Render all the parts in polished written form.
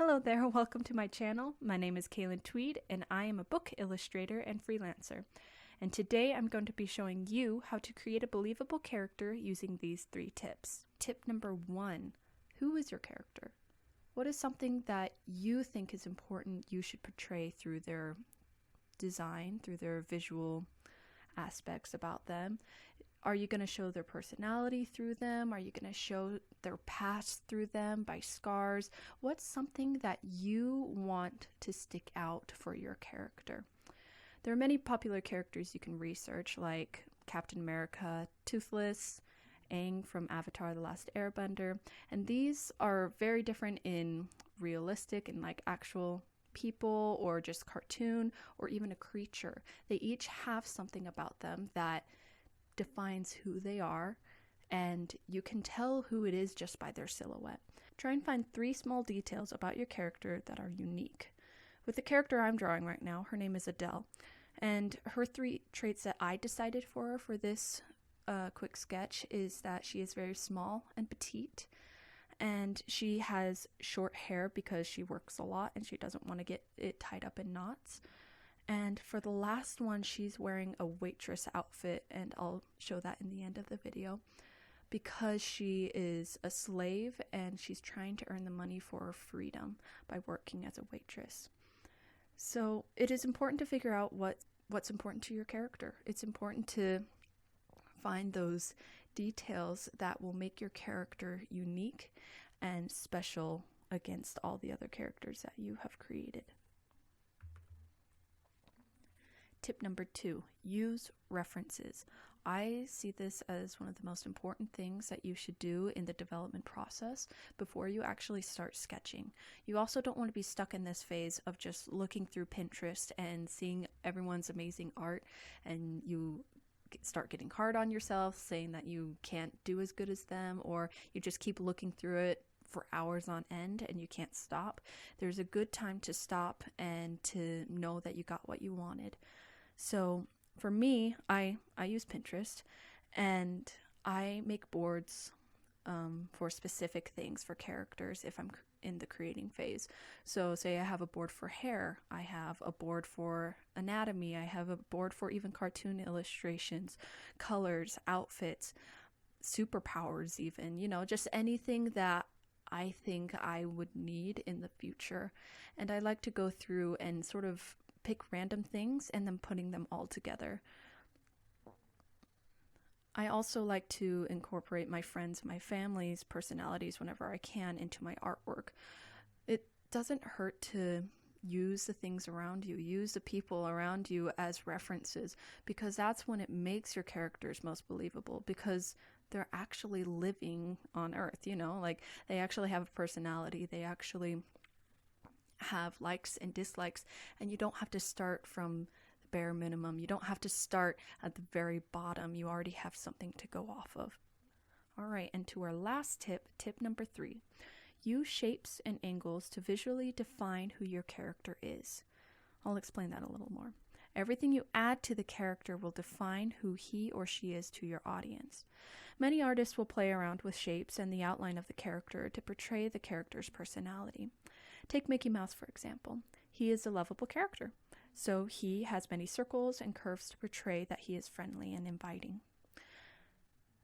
Hello there, welcome to my channel. My name is Kaylin Tweed and I am a book illustrator and freelancer. And today I'm going to be showing you how to create a believable character using these 3 tips. Tip number 1, who is your character? What is something that you think is important you should portray through their design, through their visual aspects about them? Are you going to show their personality through them? Are you going to show their past through them by scars? What's something that you want to stick out for your character? There are many popular characters you can research, like Captain America, Toothless, Aang from Avatar: The Last Airbender, and these are very different in realistic and like actual people or just cartoon or even a creature. They each have something about them that defines who they are, and you can tell who it is just by their silhouette. Try and find 3 small details about your character that are unique. With the character I'm drawing right now, her name is Adele, and her 3 traits that I decided for her for this quick sketch is that she is very small and petite, and she has short hair because she works a lot and she doesn't want to get it tied up in knots. And for the last one, she's wearing a waitress outfit, and I'll show that in the end of the video, because she is a slave and she's trying to earn the money for her freedom by working as a waitress. So it is important to figure out what's important to your character. It's important to find those details that will make your character unique and special against all the other characters that you have created. Tip number 2, use references. I see this as one of the most important things that you should do in the development process before you actually start sketching. You also don't want to be stuck in this phase of just looking through Pinterest and seeing everyone's amazing art, and you start getting hard on yourself, saying that you can't do as good as them, or you just keep looking through it for hours on end and you can't stop. There's a good time to stop and to know that you got what you wanted. So for me, I use Pinterest, and I make boards for specific things for characters if I'm in the creating phase. So say I have a board for hair, I have a board for anatomy, I have a board for even cartoon illustrations, colors, outfits, superpowers even, just anything that I think I would need in the future. And I like to go through and sort of pick random things and then putting them all together. I also like to incorporate my friends, my family's personalities whenever I can into my artwork. It doesn't hurt to use the things around you, use the people around you as references, because that's when it makes your characters most believable, because they're actually living on Earth, like they actually have a personality, they actually have likes and dislikes, and you don't have to start from the bare minimum. You don't have to start at the very bottom. You already have something to go off of. All right, and to our last tip, tip number 3, use shapes and angles to visually define who your character is. I'll explain that a little more. Everything you add to the character will define who he or she is to your audience. Many artists will play around with shapes and the outline of the character to portray the character's personality. Take Mickey Mouse, for example. He is a lovable character, so he has many circles and curves to portray that he is friendly and inviting.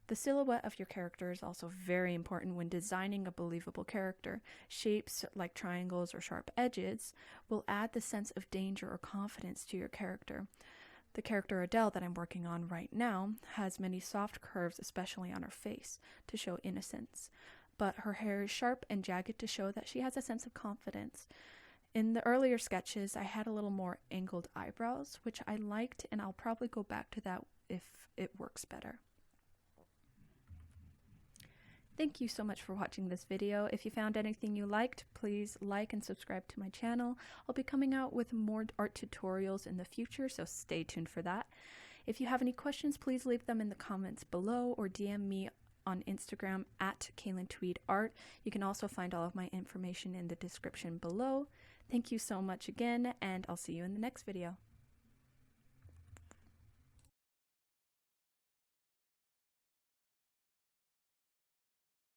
The silhouette of your character is also very important when designing a believable character. Shapes like triangles or sharp edges will add the sense of danger or confidence to your character. The character Adele that I'm working on right now has many soft curves, especially on her face, to show innocence. But her hair is sharp and jagged to show that she has a sense of confidence. In the earlier sketches, I had a little more angled eyebrows, which I liked, and I'll probably go back to that if it works better. Thank you so much for watching this video. If you found anything you liked, please like and subscribe to my channel. I'll be coming out with more art tutorials in the future, so stay tuned for that. If you have any questions, please leave them in the comments below or DM me on Instagram at KaylinTweedArt. You can also find all of my information in the description below. Thank you so much again, and I'll see you in the next video.